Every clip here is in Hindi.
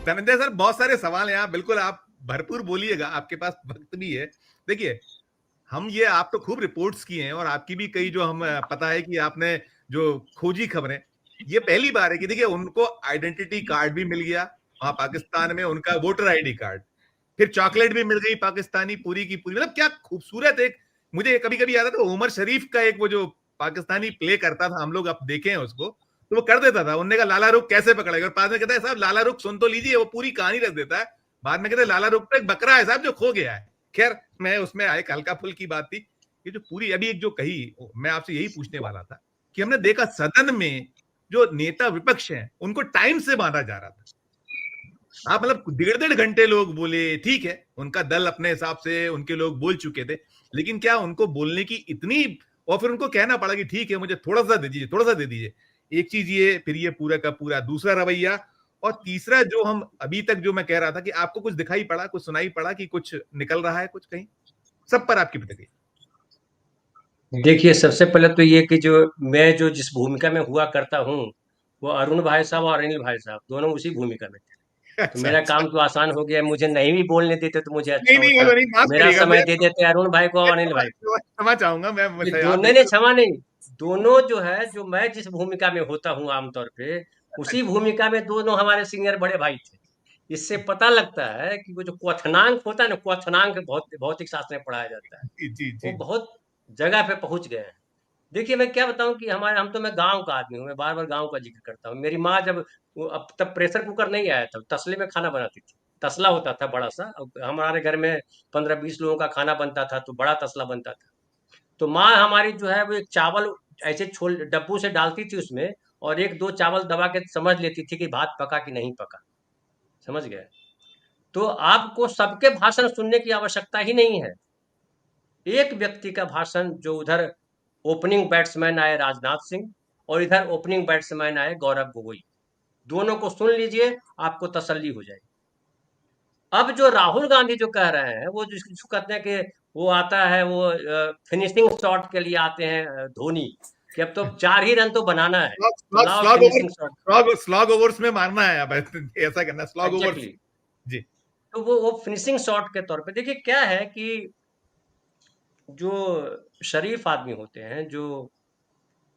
धनंजय सर, बहुत सारे सवाल हैं, आप बिल्कुल आप भरपूर बोलिएगा, आपके पास वक्त भी है। देखिए, हम ये आप तो खूब रिपोर्ट्स किए हैं और आपकी भी कई जो हम पता है कि आपने जो खोजी खबरें, ये पहली बार है कि देखिए उनको आइडेंटिटी कार्ड भी मिल गया वहां पाकिस्तान में, उनका वोटर आईडी कार्ड, फिर चॉकलेट भी मिल गई पाकिस्तानी पूरी की पूरी, मतलब क्या खूबसूरत एक। मुझे कभी कभी याद आता था उमर शरीफ का एक वो जो पाकिस्तानी प्ले करता था, हम लोग अब देखे हैं उसको, तो वो कर देता था, उनने कहा लाला रुख कैसे पकड़ेगा, और बाद में कहता है साहब लाला रुख सुन तो लीजिए, वो पूरी कहानी रख देता है। बाद में कहते हैं लाला रुख तो एक बकरा है साहब जो खो गया है। खैर, मैं उसमें एक हल्का फुल्की बात थी। ये जो पूरी अभी एक जो कही, मैं आपसे यही पूछने वाला था कि हमने देखा सदन में जो नेता विपक्ष हैं उनको टाइम से बांधा जा रहा था। आप मतलब 1.5 घंटे लोग बोले, ठीक है, उनका दल अपने हिसाब से उनके लोग बोल चुके थे, लेकिन क्या उनको बोलने की इतनी, और फिर उनको कहना पड़ा कि ठीक है मुझे थोड़ा सा दे दीजिए, थोड़ा सा दे दीजिए। एक चीज ये, फिर ये पूरा का पूरा दूसरा रवैया, और तीसरा जो हम अभी तक जो मैं कह रहा था कि आपको कुछ दिखाई पड़ा, कुछ सुनाई पड़ा कि कुछ निकल रहा है कुछ कहीं, सब पर आपकी प्रतिक्रिया। देखिए, सबसे पहले तो ये कि जो मैं जो जिस भूमिका में हुआ करता हूँ, वो अरुण भाई साहब और अनिल भाई साहब दोनों उसी भूमिका में थे। तो अच्छा मेरा अच्छा। काम तो आसान हो गया, मुझे नहीं भी बोलने देते तो मुझे नहीं अच्छा नहीं, होता। वो नहीं, माफ मेरा करिएगा, समय दे देते अरुण भाई को मैं और अनिल क्षमा भाई को। क्षमा चाहूंगा, मैं ये सही, आप दोनों ने बिल्कुल। क्षमा नहीं, दोनों जो है, जो मैं जिस भूमिका में होता हूँ आमतौर पे, उसी भूमिका में दोनों हमारे सीनियर बड़े भाई थे। इससे पता लगता है कि वो जो क्वथनांक होता है ना, क्वथनांक भौतिक शास्त्र में पढ़ाया जाता है, जी जी वो जी। बहुत जगह पे पहुंच गए हैं। देखिए, मैं क्या बताऊं कि हमारे हम तो मैं गांव का आदमी हूँ, मैं बार बार गांव का जिक्र करता हूँ। मेरी माँ जब अब तब प्रेशर कुकर नहीं आया था, तसले में खाना बनाती थी। तसला होता था बड़ा सा, अब हमारे घर में 15-20 लोगों का खाना बनता था तो बड़ा तसला बनता था। तो माँ हमारी जो है वो एक चावल ऐसे छोल डब्बू से डालती थी उसमें, और एक दो चावल दबा के समझ लेती थी कि भात पका कि नहीं पका। समझ गए? तो आपको सबके भाषण सुनने की आवश्यकता ही नहीं है। एक व्यक्ति का भाषण, जो उधर ओपनिंग बैट्समैन आए राजनाथ सिंह, और इधर ओपनिंग बैट्समैन आए गौरव गोगोई, दोनों को सुन लीजिए, आपको तसल्ली हो जाएगी। अब जो राहुल गांधी जो कह रहे हैं, वो जिसको कहते हैं कि वो आता है, वो फिनिशिंग शॉट के लिए आते हैं, धोनी, कि अब तो 4 ही रन तो बनाना है, तो स्लॉग लाओ slog over, finishing shot. Slog overs में मारना है, अब ऐसा करना, स्लॉग ओवर्स। एग्जैक्टली। जी। तो वो फिनिशिंग शॉट के तौर पे देखिए क्या है कि जो शरीफ आदमी होते हैं, जो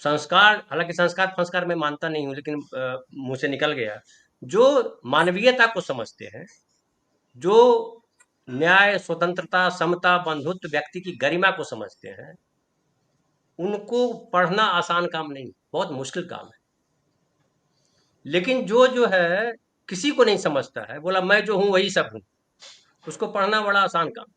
संस्कार, हालांकि संस्कार संस्कार मैं मानता नहीं हूँ, लेकिन मुंह से निकल गया, जो मानवीयता को समझते हैं, जो न्याय, स्वतंत्रता, समता, बंधुत्व, व्यक्ति की गरिमा को समझते हैं, उनको पढ़ना आसान काम नहीं, बहुत मुश्किल काम है। लेकिन जो है, किसी को नहीं समझता है, बोला मैं जो हूं वही सब हूं, उसको पढ़ना बड़ा आसान काम।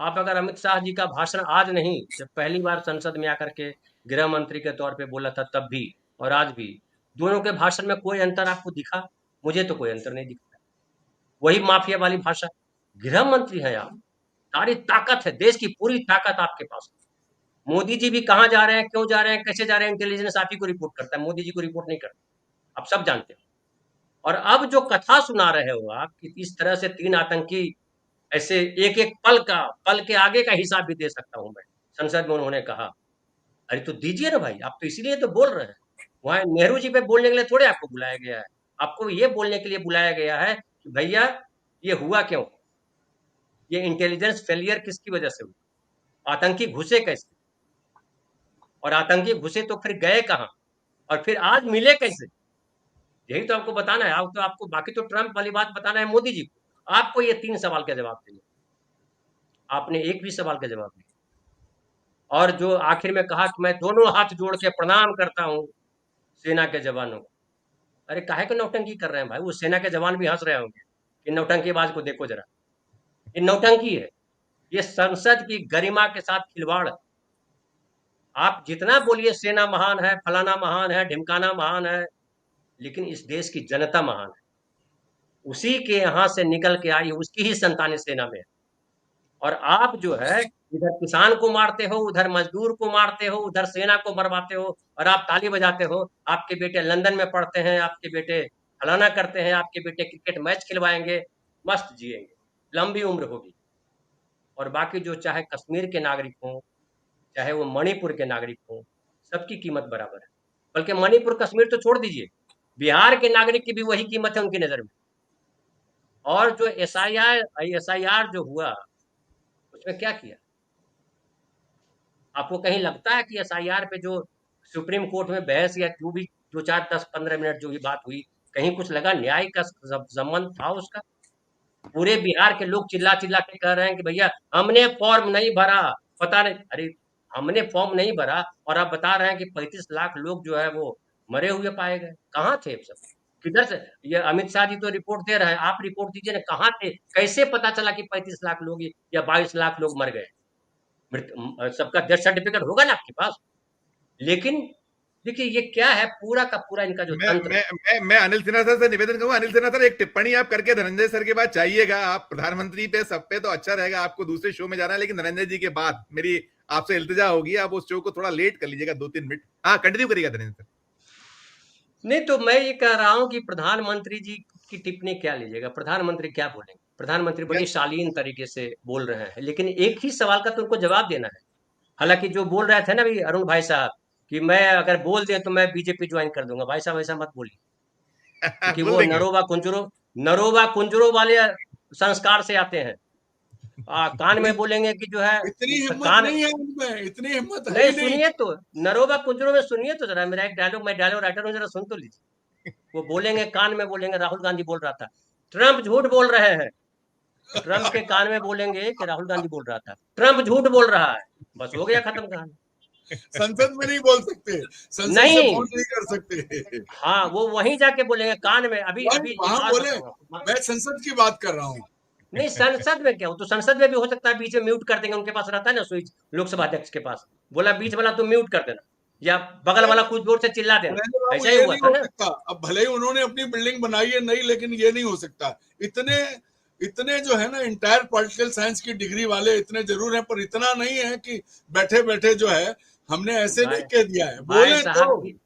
आप अगर अमित शाह जी का भाषण आज नहीं, जब पहली बार संसद में आकर के गृह मंत्री के तौर पे बोला था तब भी, और आज भी, दोनों के भाषण में कोई अंतर आपको दिखा? मुझे तो कोई अंतर नहीं दिखता। वही माफिया वाली भाषा। गृह मंत्री हैं आप, सारी ताकत है, देश की पूरी ताकत आपके पास। मोदी जी भी कहाँ जा रहे हैं, क्यों जा रहे हैं, कैसे जा रहे हैं, इंटेलिजेंस आप ही को रिपोर्ट करता है, मोदी जी को रिपोर्ट नहीं करता। आप सब जानते हैं। और अब जो कथा सुना रहे हो आप कि इस तरह से 3 आतंकी, ऐसे एक एक पल के आगे का हिसाब भी दे सकता हूं मैं, संसद में उन्होंने कहा। अरे तो दीजिए ना भाई, आप तो इसीलिए तो बोल रहे हैं। वहां नेहरू जी पे बोलने के लिए थोड़े आपको बुलाया गया है। आपको ये बोलने के लिए बुलाया गया है कि भैया, ये हुआ क्यों, ये इंटेलिजेंस फेलियर किसकी वजह से हुआ, आतंकी घुसे कैसे, और आतंकी घुसे तो फिर गए कहाँ, और फिर आज मिले कैसे। यही तो आपको बताना है। आप तो, आपको बाकी तो ट्रंप वाली बात बताना है मोदी जी को, आपको ये 3 सवाल का जवाब देना। आपने एक भी सवाल का जवाब नहीं। और जो आखिर में कहा कि मैं दोनों हाथ जोड़ के प्रणाम करता हूँ सेना के जवानों को। अरे काहे को नौटंकी कर रहे हैं भाई, वो सेना के जवान भी हंस रहे होंगे कि नौटंकीबाज को देखो जरा। ये नौटंकी है, ये संसद की गरिमा के साथ खिलवाड़ है। आप जितना बोलिए सेना महान है, फलाना महान है, ढिमकाना महान है, लेकिन इस देश की जनता महान है। उसी के यहाँ से निकल के आई, उसकी ही संतानें सेना में है। और आप जो है, इधर किसान को मारते हो, उधर मजदूर को मारते हो, उधर सेना को मरवाते हो, और आप ताली बजाते हो। आपके बेटे लंदन में पढ़ते हैं, आपके बेटे फलाना करते हैं, आपके बेटे क्रिकेट मैच खिलवाएंगे, मस्त जिएंगे, लंबी उम्र होगी। और बाकी जो चाहे कश्मीर के नागरिक हों, चाहे वो मणिपुर के नागरिक हों, सबकी कीमत बराबर है। बल्कि मणिपुर कश्मीर तो छोड़ दीजिए, बिहार के नागरिक की भी वही कीमत है उनकी नजर में। और जो एसआईआर जो हुआ उसमें क्या किया? आपको कहीं लगता है कि एसआईआर पे जो सुप्रीम कोर्ट में बहस या जो भी 2 4 10 15 मिनट जो भी बात हुई, कहीं कुछ लगा न्याय का संबंध था उसका? पूरे बिहार के लोग चिल्ला चिल्ला के कह रहे हैं कि भैया हमने फॉर्म नहीं भरा, पता नहीं। अरे हमने फॉर्म नहीं भरा और आप बता रहे हैं कि 35 लाख लोग जो है वो मरे हुए पाए गए। कहाँ थे सब? किधर से? ये अमित शाह जी तो रिपोर्ट दे रहे हैं, आप रिपोर्ट दीजिए ना, कहाँ थे? कैसे पता चला कि 35 लाख लोग या 22 लाख लोग मर गए? सबका डेथ सर्टिफिकेट होगा ना आपके पास। लेकिन देखिए ये क्या है, पूरा का पूरा इनका जो मैं तंत्र मैं मैं अनिल सिन्हा सर से निवेदन करूंगा, अनिल सिन्हा सर एक टिप्पणी आप करके धनंजय सर के बाद चाहिएगा। आप प्रधानमंत्री पे सब पे तो अच्छा रहेगा, आपको दूसरे शो में जाना है, लेकिन धनंजय जी के बाद मेरी आपसे इल्तिजा होगी, आप उस शो को थोड़ा लेट कर लीजिएगा 2 3 मिनट। हाँ, कंटिन्यू करिएगा धनंजय सर। नहीं, तो मैं ये कह रहा हूं कि प्रधानमंत्री जी की टिप्पणी क्या लीजिएगा? प्रधानमंत्री क्या बोलेंगे? प्रधानमंत्री बड़ी शालीन तरीके से बोल रहे हैं, लेकिन एक ही सवाल का तो उनको जवाब देना है। हालांकि जो बोल रहे थे ना अभी अरुण भाई साहब कि मैं अगर बोल दें तो मैं बीजेपी ज्वाइन कर दूंगा, भाई साहब ऐसा मत बोलिए, क्योंकि बोल वो देंगे। नरोबा कुंजरो वाले संस्कार से आते हैं। कान में बोलेंगे कि जो है इतनी हिम्मत कान। नहीं है उनमें, इतनी हिम्मत है नहीं ही नहीं। सुनिए तो, नरोबा कुंजरो में सुनिए तो जरा मेरा एक डायलॉग, मैं डायलॉग राइटर हूँ, जरा सुन तो लीजिए। वो बोलेंगे, कान में बोलेंगे, राहुल गांधी बोल रहा था, ट्रंप झूठ बोल रहे हैं। ट्रंप के कान में बोलेंगे कि राहुल गांधी बोल रहा था, ट्रंप झूठ बोल रहा है। बस हो गया, खत्म कहानी। संसद में नहीं बोल सकते, संसद से नहीं, फोन नहीं कर सकते। हाँ वो वहीं जाके बोलेंगे कान में। अभी वही अभी एक वहां बात बोले, बताऊंगा। मैं संसद की बात कर रहा हूँ। नहीं संसद में क्या हो, तो संसद में भी हो सकता है बीच में म्यूट कर देंगे, उनके पास रहता है ना स्विच, लोकसभा अध्यक्ष के पास। बोला बीच वाला तुम म्यूट कर देना, या बगल वाला कुछ जोर से चिल्ला देना। नरेंद्र बाबू, ऐसा ही ये हुआ नहीं था हो ना। सकता। अब भले ही उन्होंने अपनी बिल्डिंग बनाई है नहीं, लेकिन ये नहीं हो सकता। इतने इतने जो है ना इंटायर पॉलिटिकल साइंस की डिग्री वाले इतने जरूर हैं, पर इतना नहीं है कि बैठे बैठे जो है हमने ऐसे भाई नहीं कह दिया है, भाई बोले तो। साहब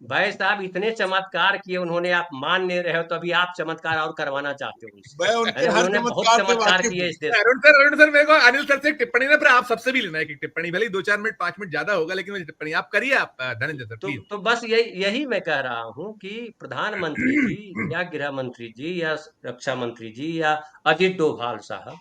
भाई साहब इतने चमत्कार किए उन्होंने, आप मान नहीं रहे हो, तो अभी आप चमत्कार और करवाना चाहते हो उनसे। मैं अरे उनके हर उन्होंने बहुत चमत्कार से चमत्कार वाकिफ किए हूँ। इस देश में। अरुण सर मेरे को अनिल सर से एक टिप्पणी ना, फिर आप सबसे भी लेना है एक टिप्पणी, भले 2 4 मिनट 5 मिनट ज्यादा होगा, लेकिन मुझे टिप्पणी आप करिए। आप धनंजय सर प्लीज। तो बस यही मैं कह रहा हूं कि प्रधानमंत्री जी या गृह मंत्री जी या रक्षा मंत्री जी या अजीत डोभाल साहब,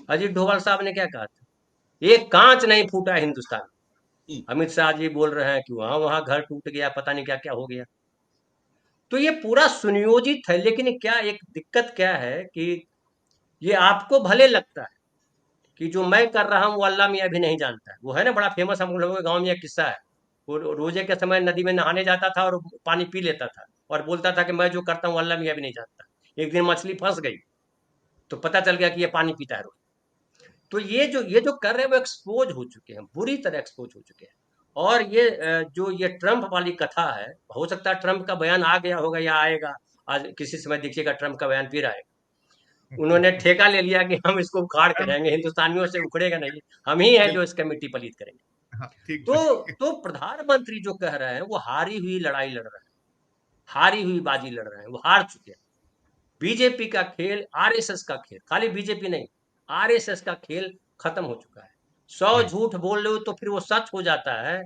अजीत डोभाल साहब ने क्या कहा था? एक कांच नहीं फूटा हिंदुस्तान। अमित शाह जी बोल रहे हैं कि वहां वहां घर टूट गया, पता नहीं क्या क्या हो गया। तो ये पूरा सुनियोजित है, लेकिन क्या एक दिक्कत क्या है कि ये आपको भले लगता है कि जो मैं कर रहा हूँ वो अल्लाह मियाँ भी नहीं जानता है। वो है ना बड़ा फेमस, हम लोगों के गांव में एक किस्सा है। वो रोजे के समय नदी में नहाने जाता था और पानी पी लेता था और बोलता था कि मैं जो करता हूँ अल्लाह मियाँ भी नहीं जानता। एक दिन मछली फंस गई तो पता चल गया कि ये पानी पीता है रोज। तो ये जो कर रहे हैं वो एक्सपोज हो चुके हैं, बुरी तरह एक्सपोज हो चुके हैं। और ये जो ये ट्रंप वाली कथा है, हो सकता है ट्रंप का बयान आ गया होगा या आएगा, आज किसी समय देखिएगा ट्रंप का बयान फिर आएगा। उन्होंने ठेका ले लिया कि हम इसको उखाड़ के रहेंगे, हिंदुस्तानियों से उखड़ेगा नहीं, हम ही हैं जो इसका मिट्टी पलीत करेंगे। हाँ ठीक तो प्रधानमंत्री जो कह रहे हैं वो हारी हुई लड़ाई लड़ रहे हैं, हारी हुई बाजी लड़ रहे हैं, वो हार चुके हैं। बीजेपी का खेल, आरएसएस का खेल, खाली बीजेपी नहीं, आरएसएस का खेल खत्म हो चुका है। 100 राइट झूठ बोल लो तो फिर वो सच हो जाता है,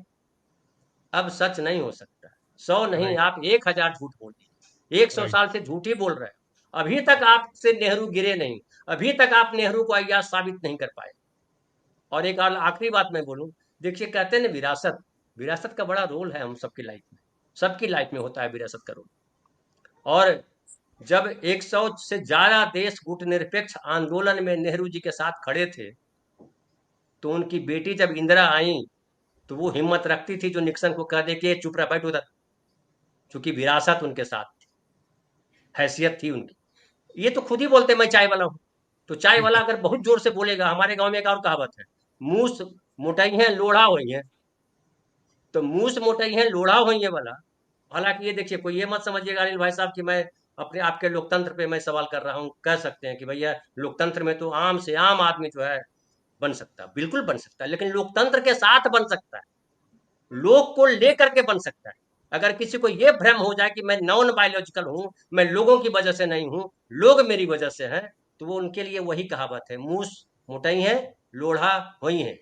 अब सच नहीं हो सकता। 100 नहीं, राइट आप 1000 झूठ बोल दिए, 100 राइट साल से झूठ ही बोल रहे हैं। अभी तक आपसे नेहरू गिरे नहीं, अभी तक आप नेहरू को अय्याज साबित नहीं कर पाए। और एक और आखिरी बात मैं बोलूं, देखिए कहते हैं ना विरासत, विरासत का बड़ा रोल है हम सबकी लाइफ में, सबकी लाइफ में होता है विरासत का रोल। और जब 100 से ज्यादा देश गुटनिरपेक्ष आंदोलन में नेहरू जी के साथ खड़े थे, तो उनकी बेटी जब इंदिरा आई तो वो हिम्मत रखती थी जो निक्सन को कह दे कि चुप रह, बैठ उधर, क्योंकि विरासत उनके साथ थी, हैसियत थी उनकी। ये तो खुद ही बोलते मैं चाय वाला हूँ। तो चाय वाला अगर बहुत जोर से बोलेगा, हमारे गांव में एक और कहावत है, मूस मोटाई है लोढ़ा हुई है। तो मूस मोटाई है लोढ़ा हुई है वाला। हालांकि ये देखिए, कोई ये मत समझिएगा अनिल भाई साहब कि मैं अपने आपके लोकतंत्र पे मैं सवाल कर रहा हूँ। कह सकते हैं कि भैया लोकतंत्र में तो आम से आम आदमी जो है बन सकता है, बिल्कुल बन सकता है, लेकिन लोकतंत्र के साथ बन सकता है, लोग को लेकर के बन सकता है। अगर किसी को यह भ्रम हो जाए कि मैं नॉन बायोलॉजिकल हूं, मैं लोगों की वजह से नहीं हूं, लोग मेरी वजह से हैं, तो वो उनके लिए वही कहावत है, मूस मोटाई है लोढ़ा हुई है।